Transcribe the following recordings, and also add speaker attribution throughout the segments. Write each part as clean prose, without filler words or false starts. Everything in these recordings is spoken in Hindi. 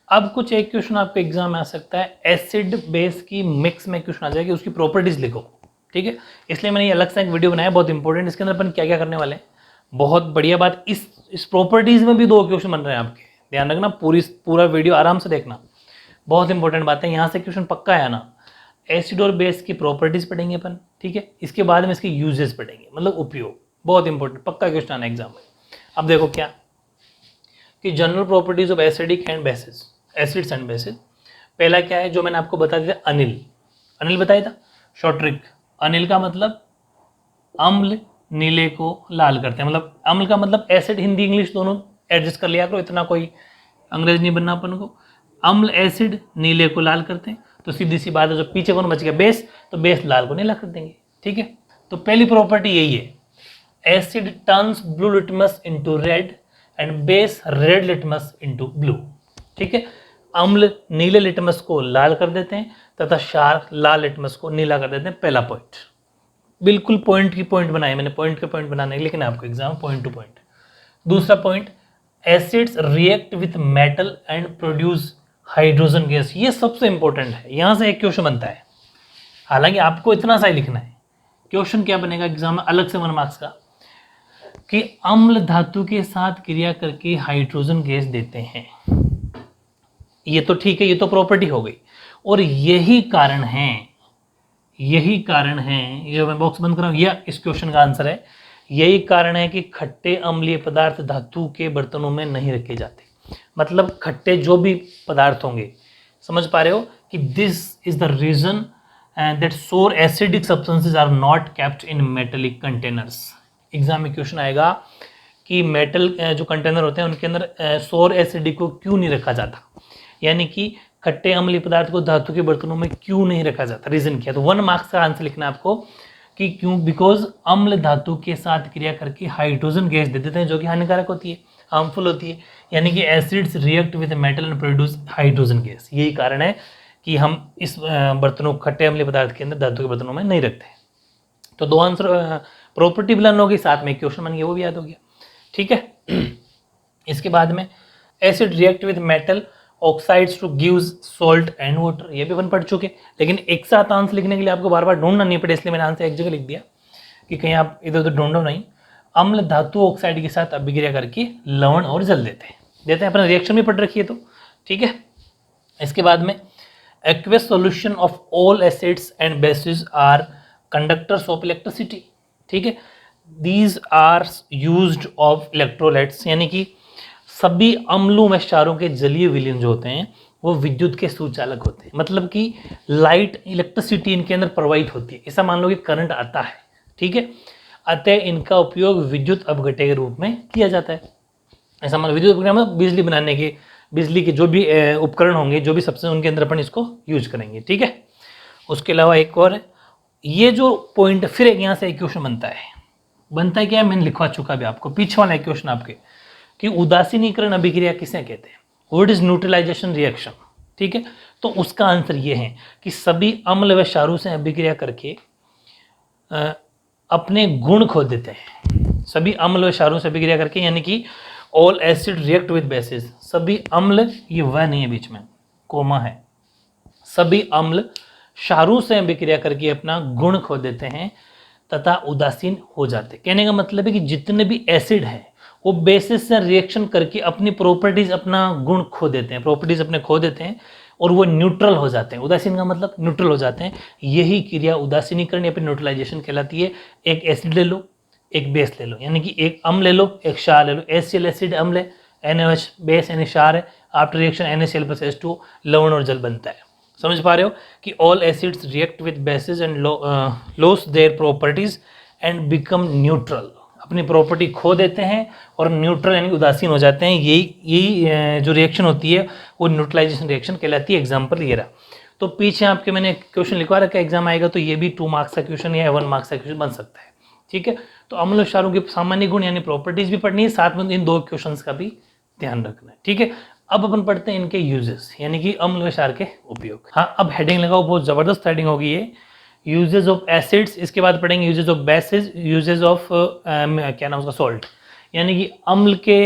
Speaker 1: अब कुछ एक क्वेश्चन आपके एग्जाम में आ सकता है, एसिड बेस की मिक्स में क्वेश्चन आ जाएगा, उसकी प्रॉपर्टीज लिखो, ठीक है। इसलिए मैंने ये अलग से एक वीडियो बनाया, बहुत इंपॉर्टेंट। इसके अंदर अपन क्या क्या करने वाले हैं, बहुत बढ़िया बात, इस प्रॉपर्टीज में भी 2 क्वेश्चन बन रहे हैं आपके, ध्यान रखना, पूरा वीडियो आराम से देखना, बहुत इंपॉर्टेंट बात है। यहाँ से क्वेश्चन पक्का है ना। एसिड और बेस की प्रॉपर्टीज पढ़ेंगे अपन, ठीक है। इसके बाद में इसके यूजेस पढ़ेंगे, मतलब उपयोग, बहुत इंपॉर्टेंट, पक्का क्वेश्चन आना एग्जाम में। अब देखो क्या कि general properties of acidic and bases, acids and basis. पहला क्या है जो मैंने आपको बता दिया, अनिल, अनिल बताया था, शॉर्ट ट्रिक। अनिल का मतलब अम्ल नीले को लाल करते हैं, मतलब अम्ल का मतलब एसिड, हिंदी इंग्लिश दोनों एडजस्ट कर लिया करो, इतना कोई अंग्रेज नहीं बनना अपन को। अम्ल एसिड नीले को लाल करते हैं, तो सीधी सी बात है, जो पीछे कौन बच गया, बेस, तो बेस लाल को नीला कर देंगे, ठीक है। तो पहली प्रॉपर्टी यही है, asset turns blue litmus into red and base red litmus into blue, ठीक है। अम्ल नीले लिटमस को लाल कर देते हैं तथा क्षार लाल लिटमस को नीला कर देते हैं। पहला पॉइंट, बिल्कुल पॉइंट की पॉइंट बनाए मैंने, पॉइंट के पॉइंट बनाने के, लेकिन आपको एग्जाम पॉइंट टू पॉइंट। दूसरा point, acids react with metal and produce hydrogen gas, ये सबसे इंपॉर्टेंट है, यहां से एक क्वेश्चन बनता है। हालांकि आपको इतना सा ही लिखना है, क्वेश्चन क्या बनेगा एग्जाम में अलग से 1 मार्क्स का, कि अम्ल धातु के साथ क्रिया करके हाइड्रोजन गैस देते हैं। ये तो ठीक है, ये तो प्रॉपर्टी हो गई, और यही कारण है, ये मैं बॉक्स बंद कर रहा हूं, यह इस क्वेश्चन का आंसर है। यही कारण है कि खट्टे अम्लीय पदार्थ धातु के बर्तनों में नहीं रखे जाते, मतलब खट्टे जो भी पदार्थ होंगे, समझ पा रहे हो, कि this is the reason that sour acidic substances are not kept in metallic containers. Exam में क्वेश्चन आएगा कि मेटल जो कंटेनर होते हैं उनके अंदर सोर एसिडिक को क्यों नहीं रखा जाता, यानी कि खट्टे अम्लीय पदार्थ को धातु के बर्तनों में क्यों नहीं रखा जाता, रीजन क्या। तो 1 मार्क्स का आंसर लिखना है आपको कि क्यों, बिकॉज अम्ल धातु के साथ क्रिया करके हाइड्रोजन गैस दे देते हैं जो कि हानिकारक होती है, हार्मफुल होती है, यानी कि acids react with metal and produce hydrogen gas. यही कारण है कि हम इस बर्तनों, खट्टे अम्लीय पदार्थ के अंदर धातु के बर्तनों में नहीं रखते। तो 2 आंसर प्रॉपर्टी भी लर्न होगी, साथ में क्वेश्चन बन गया, वो भी याद हो गया, ठीक है। इसके बाद में acid react with metal oxides two gives salt and water, ये भी अपन पढ़ चुके, लेकिन एक साथ आंसर लिखने के लिए आपको बार बार ढूंढना नहीं पड़े, इसलिए मैंने आंसर एक जगह लिख दिया कि कहीं आप इधर उधर ढूंढो नहीं। अम्ल धातु ऑक्साइड के साथ अभिक्रिया करके लवण और जल देते हैं अपने रिएक्शन भी पढ़ रखी है, तो ठीक है। इसके बाद में aqueous solution of all acids and bases are conductors of electricity, ठीक है। These are used of electrolytes, यानी कि सभी अम्लों में क्षारों के जलीय विलयन जो होते हैं वो विद्युत के सुचालक होते हैं, मतलब कि लाइट, इलेक्ट्रिसिटी इनके अंदर प्रवाहित होती है, ऐसा मान लो कि करंट आता है, ठीक है। अतः इनका उपयोग विद्युत अपघट्य के रूप में किया जाता है। ऐसा मान लो विद्युत उपकरण में बिजली बनाने के, बिजली के जो भी उपकरण होंगे, जो भी सबसे, उनके अंदर अपन इसको यूज करेंगे, ठीक है। उसके अलावा एक और है, ये जो पॉइंट, फिर एक यहाँ से एक क्वेश्चन बनता है क्या, मैंने लिखवा चुका भी आपको, पीछे वाला एक क्वेश्चन आपके, कि उदासीनीकरण अभिक्रिया किसे कहते हैं, व्हाट इज न्यूट्रलाइजेशन रिएक्शन, ठीक है। तो उसका आंसर ये है कि सभी अम्ल व क्षारों से अभिक्रिया करके अपने गुण खो देते हैं, सभी अम्ल व क्षारों से अभिक्रिया करके, यानी कि all acid react with basis, सभी अम्ल, ये वह नहीं है बीच में कोमा है, सभी अम्ल क्षारों से अभिक्रिया करके अपना गुण खो देते हैं तथा उदासीन हो जाते। कहने का मतलब है कि जितने भी एसिड हैं वो बेसिस से रिएक्शन करके अपनी प्रॉपर्टीज, अपना गुण खो देते हैं, प्रॉपर्टीज अपने खो देते हैं और वो न्यूट्रल हो जाते हैं। उदासीन का मतलब न्यूट्रल हो जाते हैं, यही क्रिया उदासीनीकरण या फिर न्यूट्रलाइजेशन कहलाती है। एक एसिड ले लो, एक बेस ले लो, यानी कि एक अम्ल ले लो, एक क्षार ले लो, HCl एसिड अम्ल है, NaOH बेस यानी क्षार है, आफ्टर रिएक्शन NaCl + H2 लवण और जल बनता है। समझ पा रहे हो कि all acids react with basis and loss their properties and become neutral, अपनी प्रॉपर्टी खो देते हैं और न्यूट्रल यानी उदासीन हो जाते हैं। यही जो रिएक्शन होती है वो न्यूट्रलाइजेशन रिएक्शन कहलाती है। एग्जांपल ये रहा। तो पीछे आपके मैंने क्वेश्चन लिखवा रखा है, एग्जाम आएगा तो ये भी 2 मार्क्स का क्वेश्चन या 1 मार्क्स का क्वेश्चन बन सकता है, ठीक है। तो अम्ल क्षारों के सामान्य गुण यानी प्रॉपर्टीज भी पढ़नी है, साथ में इन 2 क्वेश्चन का भी ध्यान रखना है, ठीक है। अब अपन पढ़ते हैं इनके यूजेस, यानी कि अम्ल व क्षार के उपयोग। हाँ, अब हेडिंग लगाओ, बहुत जबरदस्त हेडिंग होगी ये, यूजेस ऑफ एसिड्स, इसके बाद पढ़ेंगे uses of basis, uses of क्या नाम उसका, सॉल्ट, यानी कि अम्ल के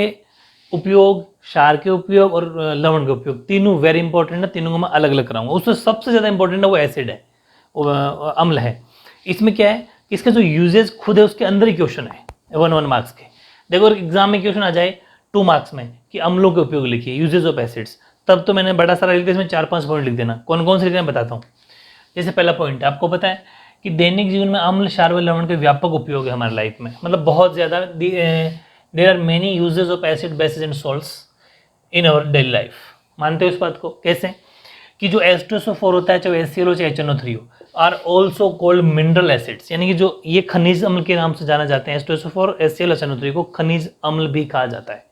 Speaker 1: उपयोग, क्षार के उपयोग और लवण के उपयोग, तीनों वेरी इंपॉर्टेंट है, तीनों को मैं अलग अलग कराऊंगा। उसमें सबसे ज़्यादा इंपॉर्टेंट है वो एसिड है, अम्ल है। इसमें क्या है कि इसका जो यूजेज खुद है उसके अंदर ही क्वेश्चन है 1 मार्क्स के। देखो एग्जाम में क्वेश्चन आ जाए 2 मार्क्स में कि अम्लों के उपयोग लिखिए, यूजेज ऑफ एसिड्स, तब तो मैंने बड़ा सारा लिख दिया, इसमें 4-5 पॉइंट लिख देना। कौन कौन से लिखना बताता हूँ। जैसे पहला पॉइंट आपको पता है कि दैनिक जीवन में अम्ल, क्षार व लवण के व्यापक उपयोग है हमारी लाइफ में, मतलब बहुत ज़्यादा। There are many uses of acid, bases and salts in our daily life. मानते हो इस बात को? कैसे कि जो H2SO4 होता है, चाहे HCl हो चाहे HNO3 हो, are also called mineral acids, यानी कि जो ये खनिज अम्ल के नाम से जाना जाते हैं। H2SO4, HCl, HNO3 को खनिज अम्ल भी कहा जाता है।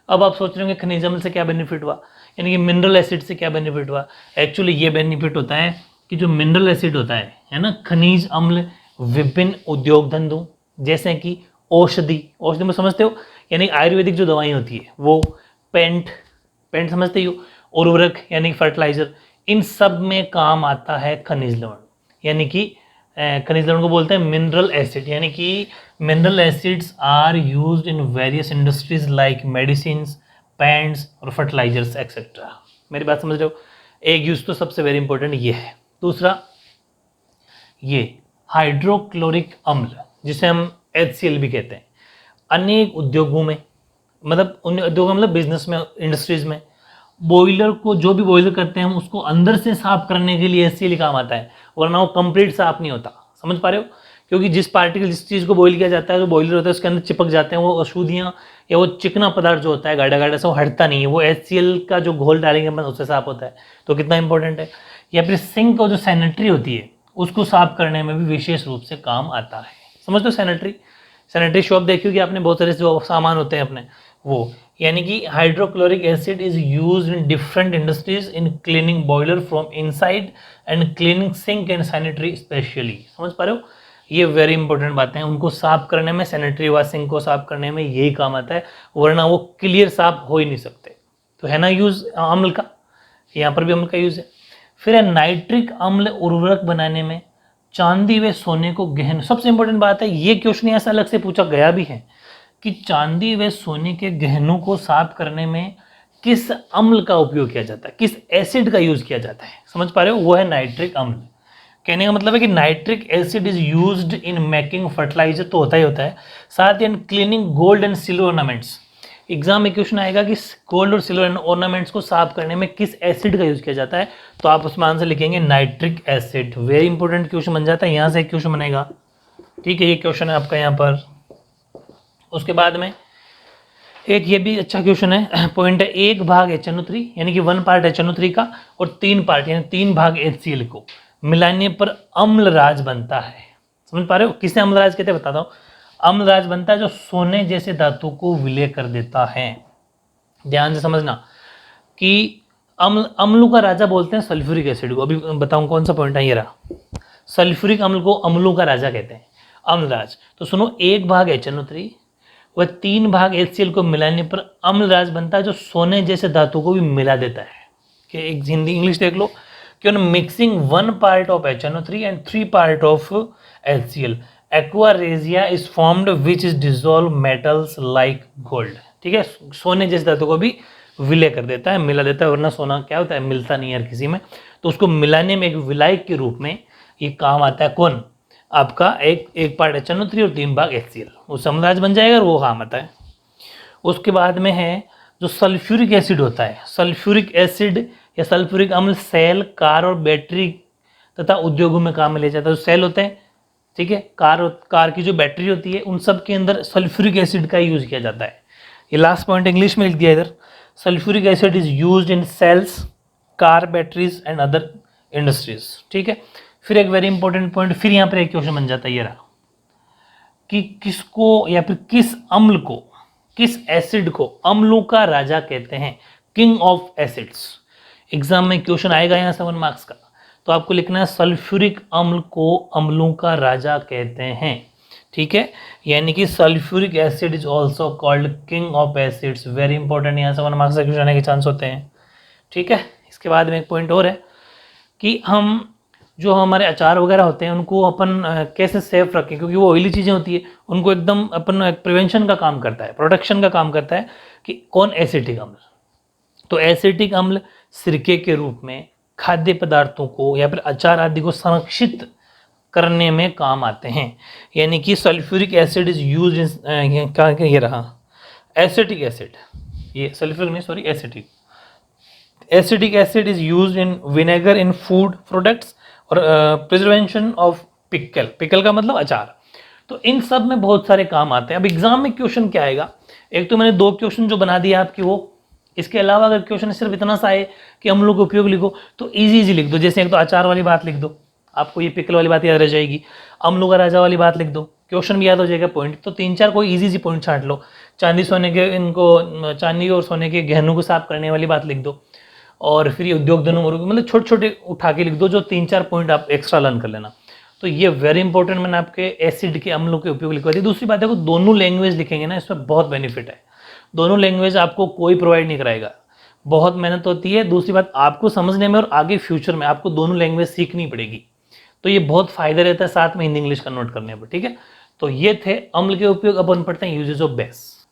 Speaker 1: अब आप सोच रहे होंगे खनिज अम्ल से क्या बेनिफिट हुआ, यानी कि मिनरल एसिड से क्या बेनिफिट हुआ। एक्चुअली ये बेनिफिट होता है कि जो मिनरल एसिड होता है ना, खनिज अम्ल विभिन्न उद्योग धंधों जैसे कि औषधि में समझते हो, यानी आयुर्वेदिक जो दवाई होती है वो, पेंट समझते ही हो, उर्वरक यानी फर्टिलाइजर, इन सब में काम आता है खनिज लवण, यानी कि खनिज लवण को बोलते हैं मिनरल एसिड। यानी कि mineral acids are used in various industries like medicine, paints और फर्टिलाइजर्स एक्सेट्रा। मेरी बात समझ रहे हो? एक यूज तो सबसे वेरी इंपॉर्टेंट ये है। दूसरा ये हाइड्रोक्लोरिक अम्ल, जिसे हम HCl भी कहते हैं, अनेक उद्योगों में, मतलब उन उद्योगों मतलब बिजनेस में, इंडस्ट्रीज में, बॉयलर को, जो भी बॉयलर करते हैं हम उसको अंदर से साफ करने के लिए HCl काम आता है, वरना वो कंप्लीट साफ नहीं होता। समझ पा रहे हो? क्योंकि जिस पार्टिकल, जिस चीज़ को बॉयल किया जाता है, जो बॉयलर होता है उसके अंदर चिपक जाते हैं वो अशुद्धियाँ, या वो चिकना पदार्थ जो होता है गाढ़ा गाढ़ा से, वो हटता नहीं है, वो HCl का जो घोल डालेंगे अपन उससे साफ होता है। तो कितना इंपॉर्टेंट है। या फिर सिंक का जो सैनिटरी होती है उसको साफ करने में भी विशेष रूप से काम आता है। समझ लो सैनिटरी शॉप देखी होगी आपने, बहुत सारे जो सामान होते हैं अपने वो, यानी कि hydrochloric acid is used in different industries in cleaning boiler from inside and cleaning sink and sanitary specially. समझ पा रहे हो? ये वेरी इंपॉर्टेंट बातें हैं, उनको साफ करने में, सैनिटरी व सिंक को साफ करने में यही काम आता है, वरना वो क्लियर साफ हो ही नहीं सकते। तो है ना यूज अम्ल का, यहाँ पर भी अम्ल का यूज है। फिर है नाइट्रिक अम्ल उर्वरक बनाने में चांदी व सोने को गहन, सबसे इंपॉर्टेंट बात है, ये क्वेश्चन ऐसा अलग से पूछा गया भी है कि चांदी व सोने के गहनों को साफ करने में किस अम्ल का उपयोग किया जाता है, किस एसिड का यूज किया जाता है। समझ पा रहे हो? वो है नाइट्रिक अम्ल। कहने का मतलब है कि nitric acid is used in making fertiliser, तो होता ही होता है, साथ ही cleaning gold and silver ornaments. Exam में क्वेश्चन आएगा कि गोल्ड और सिल्वर ऑर्नामेंट्स को साफ करने में किस एसिड का यूज किया जाता है, तो आप उसमें आंसर लिखेंगे nitric acid. Very important question बन जाता है, यहाँ से एक क्वेश्चन बनेगा। ठीक है, ये क्वेश्चन है आपका यहाँ पर। उसके बाद में एक ये भी अच्छा क्वेश्चन है, पॉइंट है 1 भाग HNO3, यानी कि 1 पार्ट HNO3 का और 3 पार्ट यानी 3 भाग HCl को मिलाने पर अम्लराज बनता है। समझ पा रहे हो? किसे अम्लराज कहते हैं बताता हूँ। अम्लराज बनता है जो सोने जैसे धातु को विलय कर देता है। ध्यान से समझना कि अम्लों का राजा बोलते हैं सल्फ्यूरिक एसिड को। अभी बताऊं कौन सा पॉइंट है, ये रहा। सल्फ्यूरिक अम्ल को अम्लों का राजा कहते हैं, अम्लराज। तो सुनो, 1 भाग HNO3 व 3 भाग HCl को मिलाने पर अम्लराज बनता है जो सोने जैसे धातु को भी मिला देता है। कि एक हिंदी इंग्लिश देख लो कि on mixing 1 part of HNO3 and 3 part of HCl, aqua regia is formed which is dissolve metals like gold. ठीक है, सोने जैसे धातु को भी विलय कर देता है, मिला देता है, वरना सोना क्या होता है, मिलता नहीं है हर किसी में। तो उसको मिलाने में एक विलायक के रूप में ये काम आता है। कौन? आपका एक पार्ट HNO3 और 3 भाग HCl, वो अम्लराज बन जाएगा और वो काम आता है। उसके बाद में है जो सल्फ्यूरिक एसिड होता है, सल्फ्यूरिक एसिड या सल्फ्यूरिक अम्ल सेल, कार और बैटरी तथा उद्योगों में काम में ले जाता है। जो सेल होते हैं, ठीक है, कार की जो बैटरी होती है, उन सब के अंदर सल्फ्यूरिक एसिड का यूज किया जाता है। ये लास्ट पॉइंट इंग्लिश में लिख दिया इधर, sulphuric acid is used in cells, car, batteries and other industries. ठीक है, फिर एक वेरी इंपॉर्टेंट पॉइंट, फिर यहाँ पर एक क्वेश्चन बन जाता है, ये रहा कि किसको या फिर किस अम्ल को, किस एसिड को अम्लों का राजा कहते हैं, किंग ऑफ एसिड्स। एग्जाम में क्वेश्चन आएगा यहाँ 7 मार्क्स का, तो आपको लिखना है सल्फ्यूरिक अम्ल को अम्लों का राजा कहते हैं। ठीक है, यानी कि sulphuric acid is also called king of acids. Very important, यहाँ 7 मार्क्स का क्वेश्चन आने के चांस होते हैं। ठीक है, इसके बाद में एक पॉइंट और है कि हम जो हमारे अचार वगैरह होते हैं उनको अपन कैसे सेफ रखें, क्योंकि वो ऑयली चीज़ें होती है, उनको एकदम अपन प्रिवेंशन का काम करता है, प्रोटेक्शन का काम करता है कि कौन एसिटिक अम्ल। तो एसिटिक अम्ल सिरके के रूप में खाद्य पदार्थों को या फिर अचार आदि को संरक्षित करने में काम आते हैं। यानी कि सल्फ्यूरिक एसिड इज यूज इन क्या ये रहा एसिटिक एसिड, ये सल्फ्यूरिक नहीं sorry acetic, acidic acid is use in vinegar in food products और प्रिजर्वेशन ऑफ पिकल, पिकल का मतलब अचार। तो इन सब में बहुत सारे काम आते हैं। अब एग्जाम में क्वेश्चन क्या आएगा, एक तो मैंने 2 क्वेश्चन जो बना दिया आपकी वो, इसके अलावा अगर क्वेश्चन सिर्फ इतना सा आए कि अम्लों का उपयोग लिखो तो इजी लिख दो। जैसे एक तो अचार वाली बात लिख दो, आपको ये पिकल वाली बात याद रह जाएगी, अम्लों का राजा वाली बात लिख दो, क्वेश्चन भी याद हो जाएगा, पॉइंट तो 3-4 कोई इजी पॉइंट छांट लो। चांदी सोने के इनको चांदी और सोने के गहनों को साफ करने वाली बात लिख दो, और फिर ये उद्योग धनु मतलब छोटे छोटे उठा के लिख दो, जो 3-4 पॉइंट आप एक्स्ट्रा लर्न कर लेना। तो ये वेरी इंपॉर्टेंट, मैंने आपके एसिड के अम्लों के उपयोग लिखवा दी। दूसरी बात है को दोनों लैंग्वेज लिखेंगे ना, इसमें बहुत बेनिफिट है। दोनों लैंग्वेज आपको कोई प्रोवाइड नहीं कराएगा, बहुत मेहनत होती है। दूसरी बात आपको समझने में और आगे फ्यूचर में आपको दोनों लैंग्वेज सीखनी पड़ेगी, तो ये बहुत फायदा रहता है साथ में हिंदी इंग्लिश कन्वर्ट करने पर। ठीक है, तो ये थे अम्ल के उपयोग। अब अपन पढ़ते हैं यूजेस ऑफ बेस।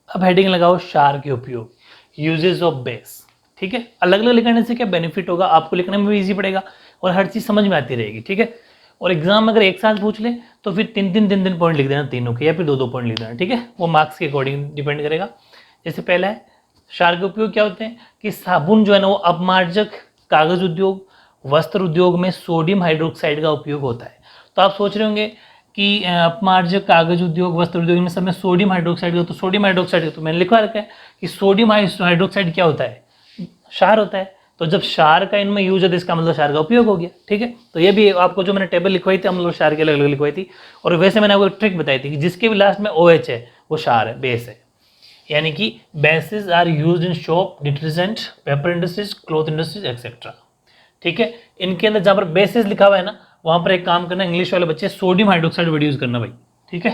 Speaker 1: अब हेडिंग लगाओ क्षार के उपयोग, यूजेस ऑफ बेस। ठीक है, अलग अलग लिखने से क्या बेनिफिट होगा, आपको लिखने में भी इजी पड़ेगा और हर चीज़ समझ में आती रहेगी। ठीक है, और एग्जाम में अगर एक साथ पूछ ले तो फिर 3-3 पॉइंट लिख देना तीनों के, या फिर 2-2 पॉइंट लिख देना। ठीक है, वो मार्क्स के अकॉर्डिंग डिपेंड करेगा। जैसे पहला है क्षार के उपयोग क्या होते हैं कि साबुन जो है ना वो अपमार्जक, कागज उद्योग, वस्त्र उद्योग में सोडियम हाइड्रोक्साइड का उपयोग होता है। तो आप सोच रहे होंगे कि अपमार्जक, कागज उद्योग, वस्त्र उद्योग में सब में सोडियम हाइड्रोक्साइड का, तो सोडियम हाइड्रोक्साइड का तो मैंने लिखवा रखा है कि सोडियम हाइड्रोक्साइड क्या होता है, क्षार होता है। तो जब क्षार का इनमें यूज है तो इसका मतलब क्षार का उपयोग हो गया। ठीक है, तो ये भी आपको जो मैंने टेबल लिखवाई थी अम्ल और क्षार के अलग अलग लिखवाई थी, और वैसे मैंने आपको एक ट्रिक बताई थी कि जिसके भी लास्ट में OH है वो क्षार है, बेस है। यानी कि bases are used in soap, detergent, paper industries, cloth industries etcetera. ठीक है, इनके अंदर जहाँ पर बेसिस लिखा हुआ है ना वहाँ पर एक काम करना, इंग्लिश वाले बच्चे सोडियम हाइड्रोक्साइड वर्ड यूज करना भाई। ठीक है,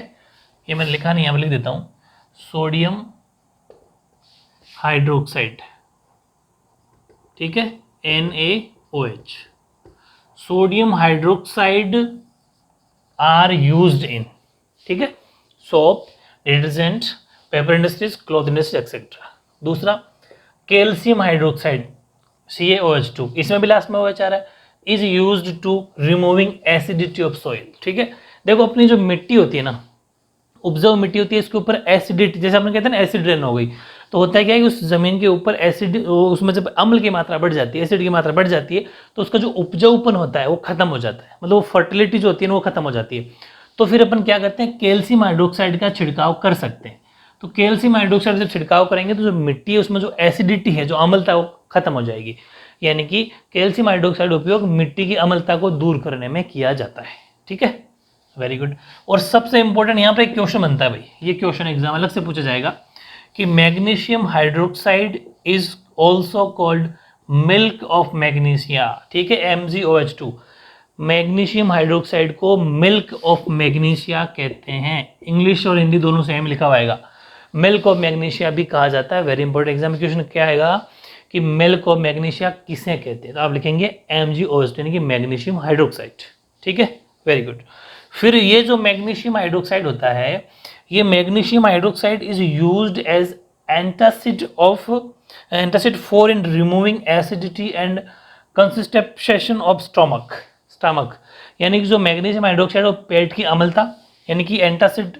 Speaker 1: ये मैंने लिखा नहीं, यहाँ पर लिख देता हूँ सोडियम हाइड्रोक्साइड। ठीक है, NaOH, sodium hydroxide are used in, ठीक है, soap, detergent, paper industries, cloth industries etcetera. दूसरा कैल्शियम हाइड्रोक्साइड CaOH2, इसमें भी लास्ट में OH आ रहा है, is used to removing acidity of soil. ठीक है, देखो अपनी जो मिट्टी होती है ना, उपजाऊ मिट्टी होती है, इसके ऊपर एसिडिटी, जैसे अपन कहते हैं ना एसिड रेन हो गई, तो होता है क्या है कि उस जमीन के ऊपर एसिड, उसमें जब अम्ल की मात्रा बढ़ जाती है, एसिड की मात्रा बढ़ जाती है, तो उसका जो उपजाऊपन होता है वो खत्म हो जाता है, मतलब वो फर्टिलिटी जो होती है ना वो खत्म हो जाती है। तो फिर अपन क्या करते हैं, कैल्शियम हाइड्रोक्साइड का छिड़काव कर सकते हैं। तो कैल्शियम हाइड्रोक्साइड जब छिड़काव करेंगे तो जो मिट्टी है उसमें जो एसिडिटी है, जो अम्लता है वो खत्म हो जाएगी। यानी कि कैल्शियम हाइड्रोक्साइड उपयोग मिट्टी की अम्लता को दूर करने में किया जाता है। ठीक है, वेरी गुड। और सबसे इंपॉर्टेंट यहाँ पे एक क्वेश्चन बनता है भाई, ये क्वेश्चन एग्जाम अलग से पूछा जाएगा कि magnesium hydroxide is also called milk of magnesia. ठीक है, MgOH2, मैग्नीशियम हाइड्रोक्साइड को मिल्क ऑफ मैग्नीशिया कहते हैं। इंग्लिश और हिंदी दोनों सेम लिखा हुआ आएगा, मिल्क ऑफ मैग्नीशिया भी कहा जाता है। वेरी इंपॉर्टेंट, एग्जाम में क्वेश्चन क्या आएगा कि मिल्क ऑफ मैग्नीशिया किसे कहते हैं, तो आप लिखेंगे MgOH2 यानी कि मैग्नीशियम हाइड्रोक्साइड। ठीक है, वेरी गुड। फिर ये जो मैग्नीशियम हाइड्रोक्साइड होता है, ये magnesium hydroxide is used as antacid for in removing acidity and consistency of stomach. यानी कि जो मैग्नीशियम हाइड्रोक्साइड और पेट की अम्लता, यानी कि एंटासिड,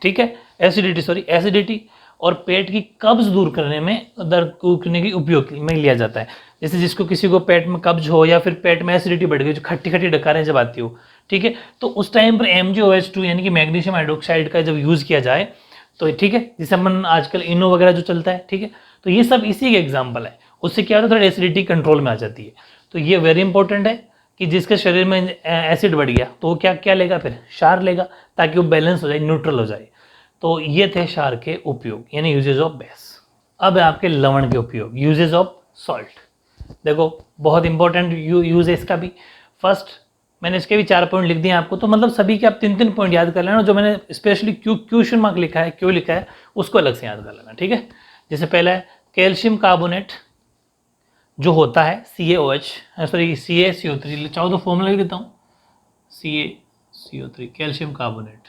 Speaker 1: ठीक है, एसिडिटी और पेट की कब्ज दूर करने में, दर्द करने की उपयोग में लिया जाता है। जैसे जिसको किसी को पेट में कब्ज हो या फिर पेट में एसिडिटी बढ़ गई, जो खट्टी खट्टी डकारें जब आती हो, ठीक है, तो उस टाइम पर MgOH2 यानी कि मैग्नीशियम हाइड्रोक्साइड का जब यूज़ किया जाए तो ठीक है, जिसे अपन आजकल इनो वगैरह जो चलता है, ठीक है, तो ये सब इसी के एग्जाम्पल है। उससे क्या होता है, थोड़ा एसिडिटी कंट्रोल में आ जाती है। तो ये वेरी इंपॉर्टेंट है कि जिसके शरीर में एसिड बढ़ गया तो वो क्या लेगा, फिर क्षार लेगा, ताकि वो बैलेंस हो जाए, न्यूट्रल हो जाए। तो ये थे क्षार के उपयोग यानी यूजेज ऑफ बेस। अब है आपके लवण के उपयोग, यूजेज ऑफ सॉल्ट। देखो बहुत इंपॉर्टेंट यूज है इसका भी। फर्स्ट मैंने इसके भी 4 पॉइंट लिख दिए आपको, तो मतलब सभी के आप 3-3 पॉइंट याद कर लेना। जो मैंने स्पेशली क्वेश्चन मार्क लिखा है, क्यों लिखा है, उसको अलग से याद कर लेना। ठीक है, जैसे पहला है कैल्शियम कार्बोनेट जो होता है CaOH, सॉरी CaCO3, चाहो तो फॉर्मूला लिख देता हूँ, CaCO3 कैल्शियम कार्बोनेट।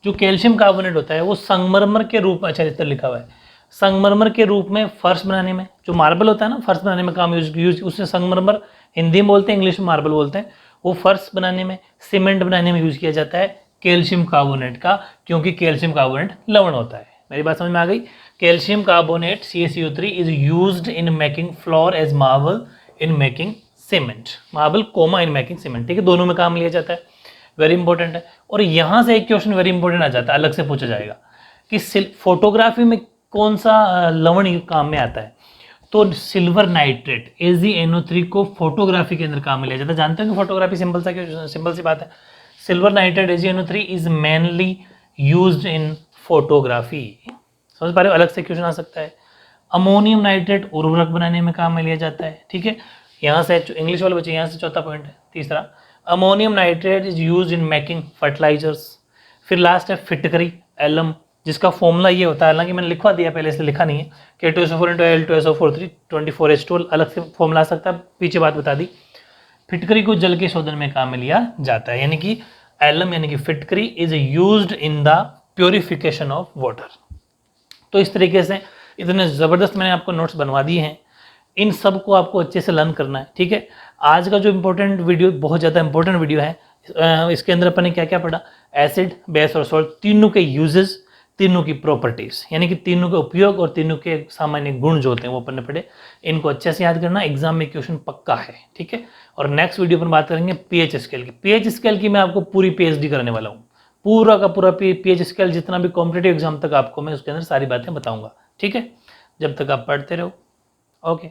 Speaker 1: जो कैल्शियम कार्बोनेट होता है वो संगमरमर के रूप में, अच्छा इस तरह लिखा हुआ है, संगमरमर के रूप में फर्श बनाने में, जो मार्बल होता है ना फर्श बनाने में काम यूज उससे संगमरमर हिंदी में बोलते हैं, इंग्लिश में मार्बल बोलते हैं, वो फर्श बनाने में, सीमेंट बनाने में यूज किया जाता है कैल्शियम कार्बोनेट का, क्योंकि कैल्शियम कार्बोनेट लवण होता है। मेरी बात समझ में आ गई? Calcium carbonate CaCO3 is used in making floor as marble in making cement, marble comma in making cement, ठीक है, दोनों में काम लिया जाता है, वेरी इंपॉर्टेंट है। और यहाँ से एक क्वेश्चन वेरी इंपॉर्टेंट आ जाता है, अलग से पूछा जाएगा कि फोटोग्राफी में कौन सा लवण काम में आता है, तो सिल्वर नाइट्रेट AgNO3 को फोटोग्राफी के अंदर काम में लिया जाता है। जानते हो कि फोटोग्राफी सिंपल सी बात है, silver nitrate AgNO3 is mainly used in photography. समझ पा रहे हो? अलग से क्वेश्चन आ सकता है। अमोनियम नाइट्रेट उर्वरक बनाने में काम में लिया जाता है, ठीक है, यहाँ से इंग्लिश वाले बच्चे, यहाँ से चौथा पॉइंट है। तीसरा, ammonium nitrate is use in making fertilisers. फिर लास्ट है फिटकरी एलम, जिसका फॉर्मूला ये होता है, हालांकि मैंने लिखवा दिया पहले, इसलिए लिखा नहीं है, K2SO4 × Al2SO4 24H2, अलग से फॉर्मूला आ सकता है, पीछे बात बता दी। फिटकरी को जल के शोधन में काम में लिया जाता है, यानी कि एलम यानी कि फिटकरी is used in the purification of water. तो इस तरीके से इतने ज़बरदस्त मैंने आपको नोट्स बनवा दिए हैं, इन सब को आपको अच्छे से लर्न करना है, ठीक है। आज का जो इम्पोर्टेंट वीडियो, बहुत ज़्यादा इंपॉर्टेंट वीडियो है, इसके अंदर अपन ने क्या क्या पढ़ा, एसिड, बेस और सॉल्ट, तीनों के यूजेस, तीनों की प्रॉपर्टीज, यानी कि तीनों के उपयोग और तीनों के सामान्य गुण जो होते हैं वो अपन ने पढ़े। इनको अच्छे से याद करना, एग्जाम में क्वेश्चन पक्का है, ठीक है। और नेक्स्ट वीडियो पर बात करेंगे पीएच स्केल की। पीएच स्केल की मैं आपको पूरी PhD कराने वाला हूँ, पूरा का पूरा पीएच स्केल, जितना भी कॉम्पिटेटिव एग्जाम तक आपको मैं उसके अंदर सारी बातें बताऊंगा, ठीक है। जब तक आप पढ़ते रहो, ओके।